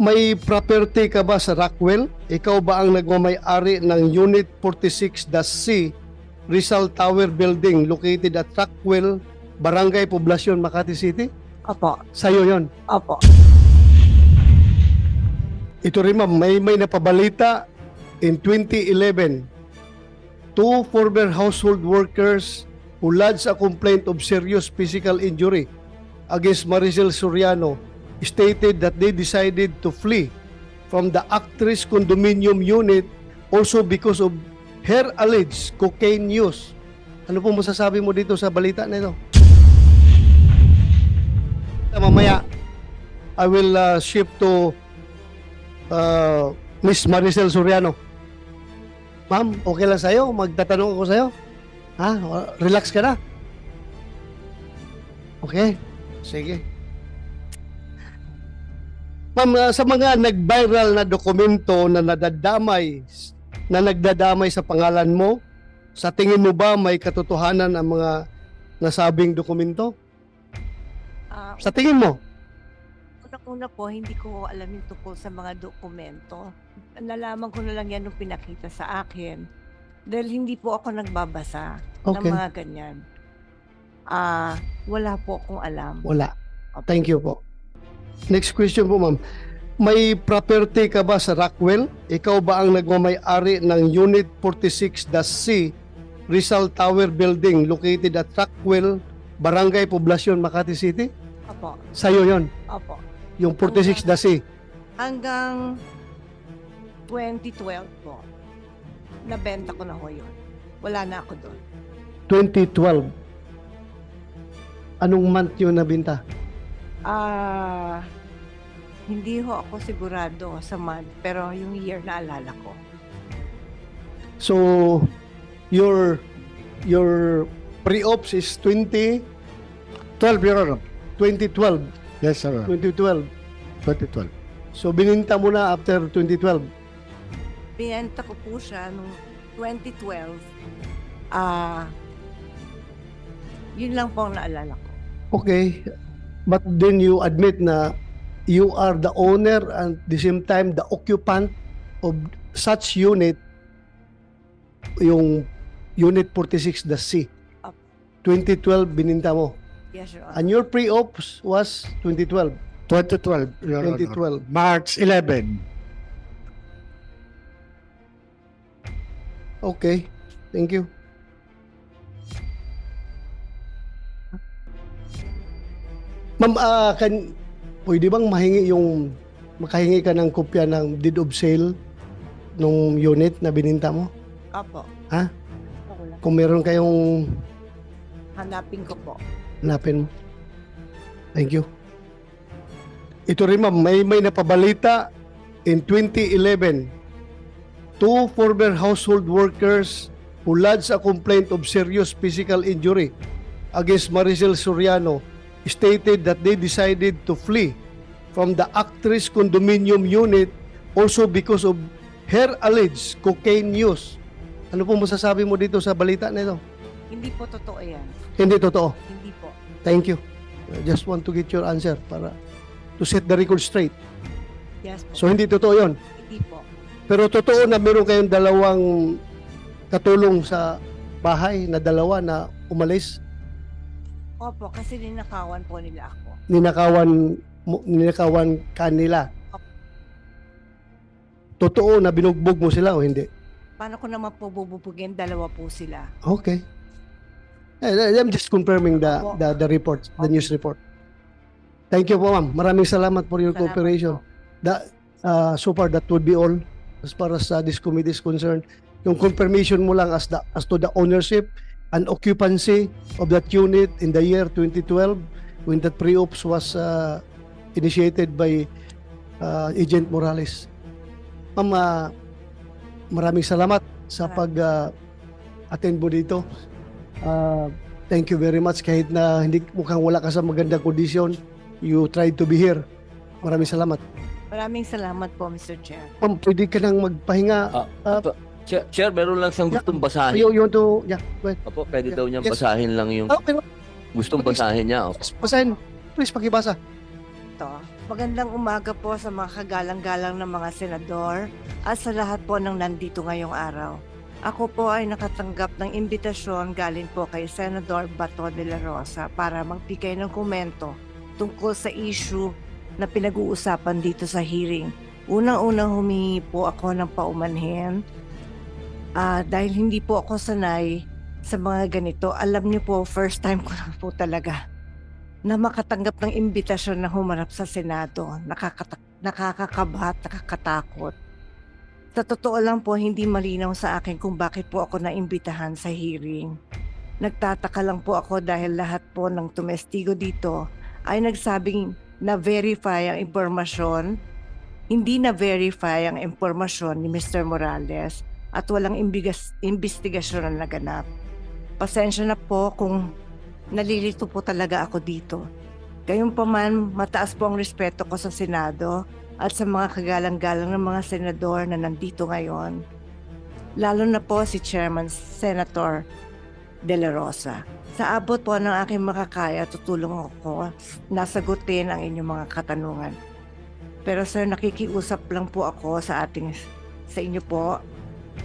May property ka ba sa Rockwell? Ikaw ba ang nagmamay-ari ng Unit 46-C Rizal Tower Building located at Rockwell, Barangay Poblacion, Makati City? Opo. Sa'yo yon. Opo. Ito rin ma'am, may napabalita in 2011. Two former household workers who lodged a complaint of serious physical injury against Maricel Soriano stated that they decided to flee from the actress condominium unit also because of her alleged cocaine use. Ano po masasabi mo dito sa balita na ito? Mamaya, I will shift to Miss Maricel Soriano. Ma'am, okay lang sa'yo? Magtatanong ako sa'yo? Ha? Relax ka na? Okay? Sige. Ma'am, sa mga nag-viral na dokumento na nagdadamay sa pangalan mo, sa tingin mo ba may katotohanan ang mga nasabing dokumento? Sa tingin mo? Una po, hindi ko alam yung tungkol sa mga dokumento. Nalaman ko na lang yan nung pinakita sa akin. Dahil hindi po ako nagbabasa ng Okay. mga ganyan. Wala po akong alam. Wala. Thank you po. Next question po, ma'am. May property ka ba sa Rockwell? Ikaw ba ang nagmamay-ari ng Unit 46-C Rizal Tower Building located at Rockwell, Barangay Poblacion, Makati City? Opo. Sa'yo yon, Opo. yung 46-C. Hanggang 2012 po, nabenta ko na ho yun. Wala na ako doon. 2012. Anong month yun nabinta? Hindi ho ako sigurado sa month, pero yung year na alala ko. So, your pre-ops is 2012, Your Honor. 2012. Yes, sir. 2012. 2012. So, bininta mo na after 2012. Binenta ko po siya noong 2012. Yun lang po ang naalala ko. Okay. But then you admit na you are the owner and at the same time the occupant of such unit, yung Unit 46, the C. Up. 2012 bininta mo. Yes, Your Honor. And your pre-ops was 2012. 2012, Your Honor. 2012. March 11. Okay. Thank you. Ma'am, pwede bang makahingi ka ng kopya ng deed of sale nung unit na bininta mo? Opo. Ha? Ako lang. Kung meron kayong Hanapin ko po. hanapin mo. Thank you. Ito rin ma'am, may napabalita in 2011. Two former household workers who lodged a complaint of serious physical injury against Maricel Soriano stated that they decided to flee from the actress condominium unit also because of her alleged cocaine use. Ano po masasabi mo dito sa balita na ito? Hindi po totoo yan. Hindi totoo. Hindi po. Thank you. I just want to get your answer para to set the record straight. Yes po. So hindi totoo yon. Hindi po. Pero totoo na meron kayong dalawang katulong sa bahay na dalawa na umalis. Opo, kasi ninakawan po nila ako. Ninakawan kanila. Totoo na binugbog mo sila o hindi? Paano ko naman po bububugin? Dalawa po sila. Okay. I'm just confirming the report, the news report. Thank you po, ma'am. Maraming salamat for your Salamat cooperation. po. So far, that would be all as far as this committee is concerned. Yung confirmation mo lang as to the ownership and occupancy of that unit in the year 2012 when that pre-ops was initiated by Agent Morales. Ma'am, maraming salamat sa pag-attend mo dito. Thank you very much. Kahit na mukhang wala ka sa magandang kondisyon, you tried to be here. Maraming salamat. Maraming salamat po, Mr. Chair. Ma'am, pwede ka nang magpahinga. Chair, meron lang siyang gustong basahin. You want to, yeah, go ahead. Opo, pwede daw niyang Yes. basahin lang yung Okay, gustong basahin niya. Opo. basahin. Please, pakibasa. Ito. Magandang umaga po sa mga kagalang-galang ng mga senador at sa lahat po ng nandito ngayong araw. Ako po ay nakatanggap ng imbitasyon galing po kay Senador Bato de la Rosa para magbigay ng komento tungkol sa issue na pinag-uusapan dito sa hearing. Unang-unang humingi po ako ng paumanhin dahil hindi po ako sanay sa mga ganito. Alam niyo po, first time ko na po talaga na makatanggap ng imbitasyon na humarap sa Senado. Nakakakabahat, nakakatakot. Sa totoo lang po, hindi malinaw sa akin kung bakit po ako naimbitahan sa hearing. Nagtataka lang po ako dahil lahat po ng tumestigo dito ay nagsabing na-verify ang impormasyon, hindi na-verify ang impormasyon ni Mr. Morales at walang investigasyon na naganap. Pasensya na po kung nalilito po talaga ako dito. Gayunpaman, mataas po ang respeto ko sa Senado at sa mga kagalang-galang ng mga senador na nandito ngayon. Lalo na po si Chairman Senator De La Rosa. Sa abot po ng aking makakaya, tutulong ako na sagutin ang inyong mga katanungan. Pero sir, nakikiusap lang po ako sa inyo po.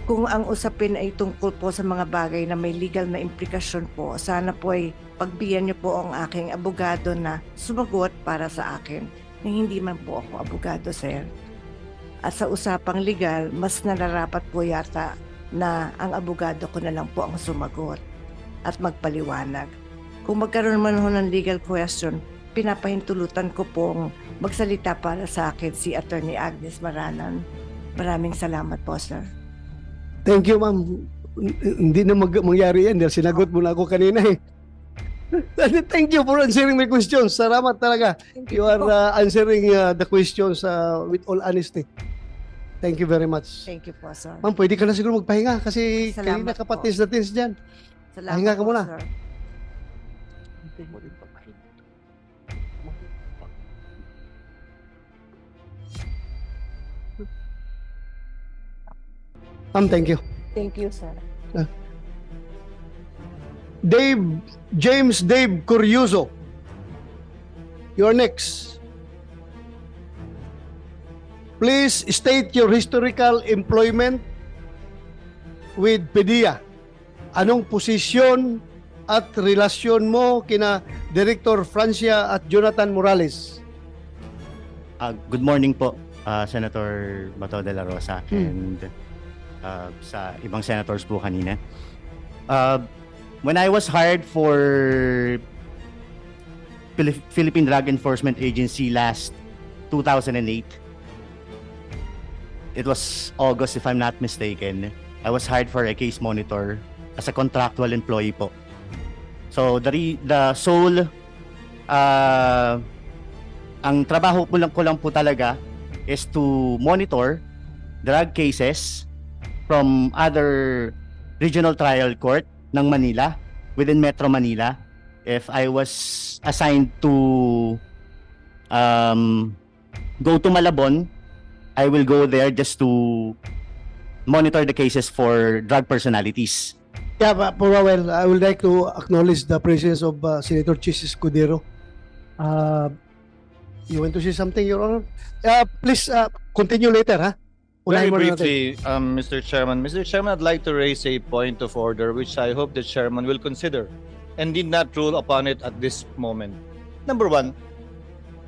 Kung ang usapin ay tungkol po sa mga bagay na may legal na implikasyon po, sana po ay pagbigyan niyo po ang aking abogado na sumagot para sa akin. Na hindi man po ako abogado, sir. At sa usapang legal, mas nararapat po yata na ang abogado ko na lang po ang sumagot at magpaliwanag. Kung magkaroon man ho ng legal question, pinapahintulutan ko pong magsalita para sa akin si Attorney Agnes Maranan. Maraming salamat po, sir. Thank you, ma'am. Hindi na mangyari yan dahil sinagot mo na ako kanina eh. Thank you for answering my questions. Salamat talaga. You are answering the questions with all honesty. Thank you very much. Thank you po, sir. Ma'am, pwede ka na siguro magpahinga kasi Salamat kanina ka po. patis na tins dyan. Salamat Pahinga ka po, muna. sir. Ma'am, thank you. Thank you, sir. James Dave Curioso. You're next. Please state your historical employment with PDEA. Anong posisyon at relasyon mo kina Director Francia at Jonathan Morales? Good morning po, Senator Bato de la Rosa and sa ibang senators po kanina. When I was hired for Philippine Drug Enforcement Agency last 2008, it was August if I'm not mistaken, I was hired for a case monitor as a contractual employee po. So the sole ang trabaho ko lang po talaga is to monitor drug cases from other regional trial court ng Manila, within Metro Manila. If I was assigned to go to Malabon, I will go there just to monitor the cases for drug personalities. Yeah, well, I would like to acknowledge the presence of Senator Chis Escudero. You want to say something, Your Honor? Please continue later, ha? Very Unahin mo na natin. briefly, Mr. Chairman. Mr. Chairman, I'd like to raise a point of order which I hope the Chairman will consider and did not rule upon it at this moment. Number one,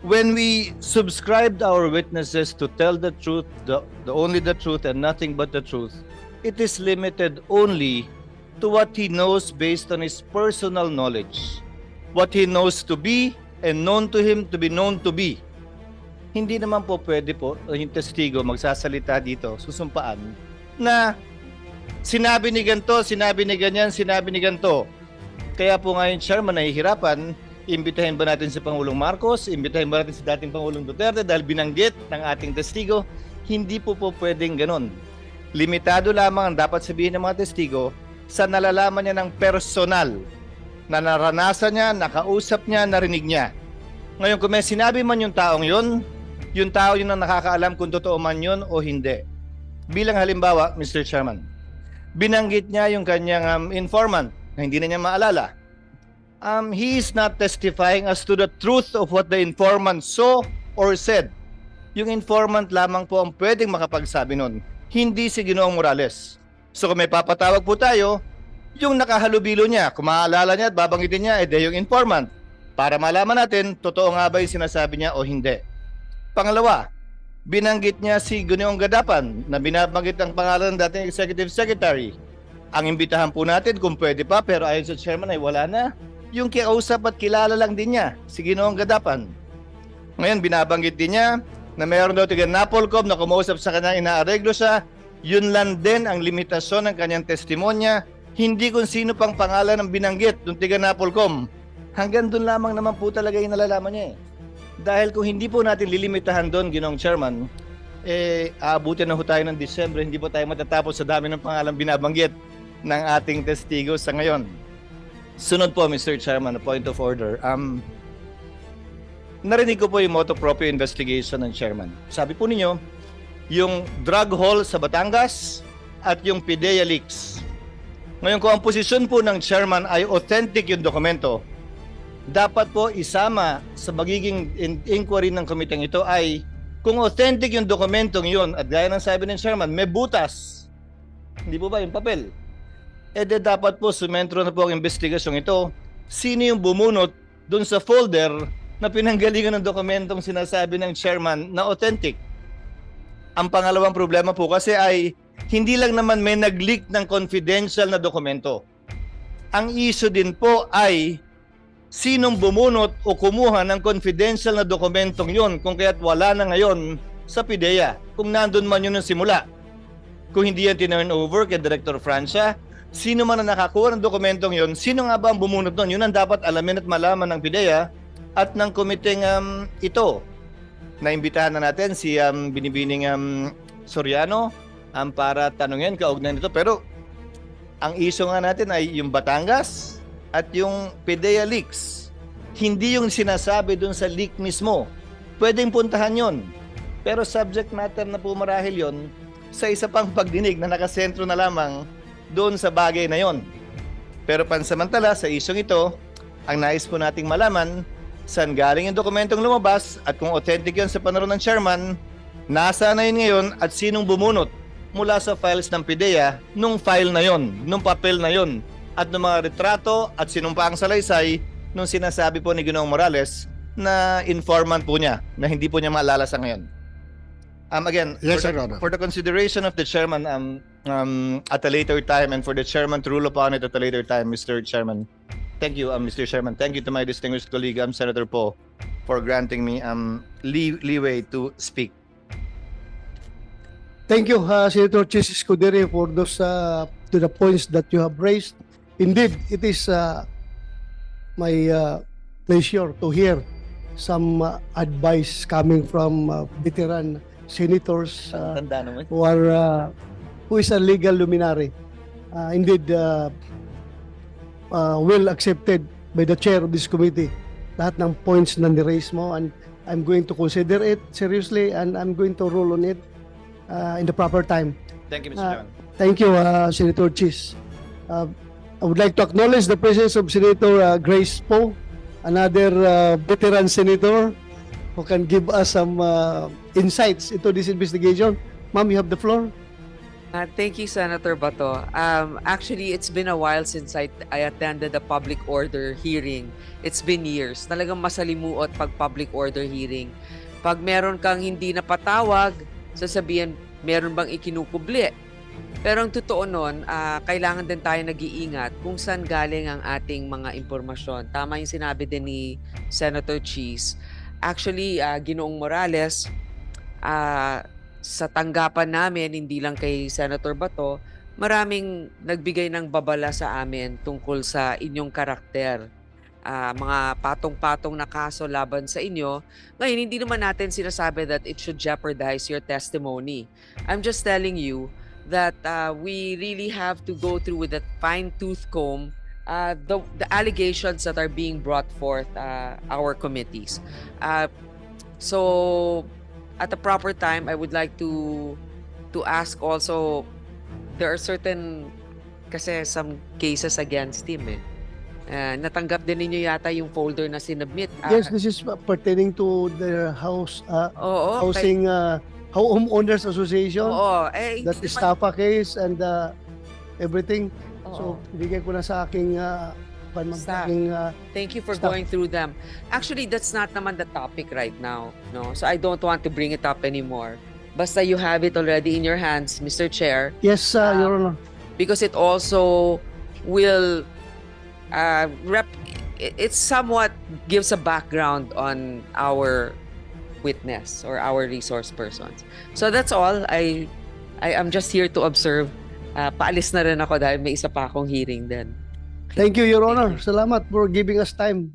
when we subscribed our witnesses to tell the truth, only the truth and nothing but the truth, it is limited only to what he knows based on his personal knowledge. What he knows to be and known to him to be known to be. Hindi naman po pwede po yung testigo magsasalita dito, susumpaan, na sinabi ni ganito, sinabi ni ganyan, sinabi ni ganito. Kaya po ngayon, Chairman, nahihirapan, imbitahin ba natin si Pangulong Marcos, imbitahin ba natin si dating Pangulong Duterte dahil binanggit ng ating testigo? Hindi po pwedeng ganon. Limitado lamang ang dapat sabihin ng mga testigo sa nalalaman niya ng personal, na naranasan niya, nakausap niya, narinig niya. Ngayon, kung may sinabi man yung taong yun tao yun ang nakakaalam kung totoo man yun o hindi. Bilang halimbawa, Mr. Chairman, binanggit niya yung kanyang informant na hindi na niya maalala. He is not testifying as to the truth of what the informant saw or said. Yung informant lamang po ang pwedeng makapagsabi nun, hindi si Ginoong Morales. So kung may papatawag po tayo, yung nakahalubilo niya, kung maaalala niya at babanggitin niya, yung informant. Para malaman natin, totoo nga ba yung sinasabi niya o hindi. Pangalawa, binanggit niya si Ginoong Gadapan na binabanggit ang pangalan ng dating Executive Secretary. Ang imbitahan po natin kung pwede pa, pero ayon sa chairman ay wala na. Yung kiausap at kilala lang din niya, si Ginoong Gadapan. Ngayon, binabanggit din niya na mayroon daw tiga Napolcom na kumausap sa kanya, inaareglo siya. Yun lang din ang limitasyon ng kanyang testimonya, hindi kung sino pang pangalan ang binanggit ng tiga Napolcom. Hanggang doon lamang naman po talaga yung nalalaman niya. Dahil kung hindi po natin lilimitahan doon, Ginoong Chairman, aabutin na ho tayo ng Disyembre, hindi po tayo matatapos sa dami ng pangalan binabanggit ng ating testigo sa ngayon. Sunod po, Mr. Chairman, a point of order. Narinig ko po yung motu proprio investigation ng Chairman. Sabi po ninyo, yung drug haul sa Batangas at yung PIDEA leaks. Ngayon, kung ang posisyon po ng Chairman ay authentic yung dokumento, dapat po isama sa magiging inquiry ng komiteng ito ay kung authentic yung dokumentong yun at gaya ng sabi ng Chairman, may butas. Hindi po ba yung papel? Dapat po sumentro na po ang investigasyong ito. Sino yung bumunot dun sa folder na pinanggalingan ng dokumentong sinasabi ng Chairman na authentic? Ang pangalawang problema po kasi ay hindi lang naman may nag-leak ng confidential na dokumento. Ang issue din po ay sinong bumunot o kumuha ng confidential na dokumentong yon kung kaya't wala na ngayon sa PIDEA kung nandun man yun ng simula. Kung hindi yan tinurn over kay Director Francia, sino man na nakakuha ng dokumentong yon, sino nga ba ang bumunot nun? Yun ang dapat alamin at malaman ng PIDEA at ng komiteng ito. Naimbitahan na natin si Binibining Soriano para tanungin kaugnay nito. Pero ang issue nga natin ay yung Batangas at yung PIDEA leaks. Hindi yung sinasabi dun sa leak mismo. Pwedeng puntahan yon. Pero subject matter na po marahil yon sa isa pang pagdinig na nakasentro na lamang doon sa bagay na yon. Pero pansamantala sa isyong ito, ang nais po nating malaman saan galing yung dokumentong lumabas at kung authentic yun sa panahon ng Chairman, nasa na yun ngayon at sinong bumunot mula sa files ng PIDEA nung file na yon, nung papel na yon, at ng mga retrato at sinumpaang salaysay nung sinasabi po ni Ginoong Morales na informant po niya na hindi po niya maalala sa ngayon. Again, Yes, Your Honor. for the consideration of the Chairman at a later time and for the Chairman to rule upon it at a later time, Mr. Chairman. Thank you, Mr. Chairman. Thank you to my distinguished colleague, Senator Poe, for granting me leeway to speak. Thank you, Senator Chis Escudero, for those to the points that you have raised. Indeed, it is my pleasure to hear some advice coming from veteran senators Tanda naman. who is a legal luminary. Indeed, well accepted by the chair of this committee. Lahat ng points na ni-raise mo, and I'm going to consider it seriously and I'm going to rule on it in the proper time. Thank you, Mr. Chairman. Thank you, Senator Chis. I would like to acknowledge the presence of Senator Grace Poe, another veteran senator who can give us some insights into this investigation. Ma'am, you have the floor. Thank you, Senator Bato. Actually, it's been a while since I attended a public order hearing. It's been years. Talagang masalimuot pag public order hearing. Pag meron kang hindi napatawag, sasabihin, meron bang ikinukubli? Pero ang totoo nun, kailangan din tayo nag-iingat kung saan galing ang ating mga impormasyon. Tama yung sinabi din ni Senator Chis. Actually, Ginoong Morales, sa tanggapan namin, hindi lang kay Senator Bato, maraming nagbigay ng babala sa amin tungkol sa inyong karakter. Mga patong-patong na kaso laban sa inyo. Ngayon, hindi naman natin sinasabi that it should jeopardize your testimony. I'm just telling you that we really have to go through with a fine-tooth comb the allegations that are being brought forth our committees. So, at the proper time, I would like to ask also, there are certain, kasi some cases against him Natanggap din ninyo yata yung folder na sinubmit. Yes, this is pertaining to the Oo. housing homeowners association. Oo. That Estafa case and everything. So, Oo. bigay ko na sa aking Staff. Thank you for Stop. going through them. Actually, that's not naman the topic right now. No, so I don't want to bring it up anymore. Basta you have it already in your hands, Mr. Chair, Yes, Your Honor. because it also will it somewhat gives a background on our witness or our resource persons. So that's all. I am just here to observe. Paalis na rin ako dahil may isa pa akong hearing din. Thank you, Your Honor. Salamat for giving us time.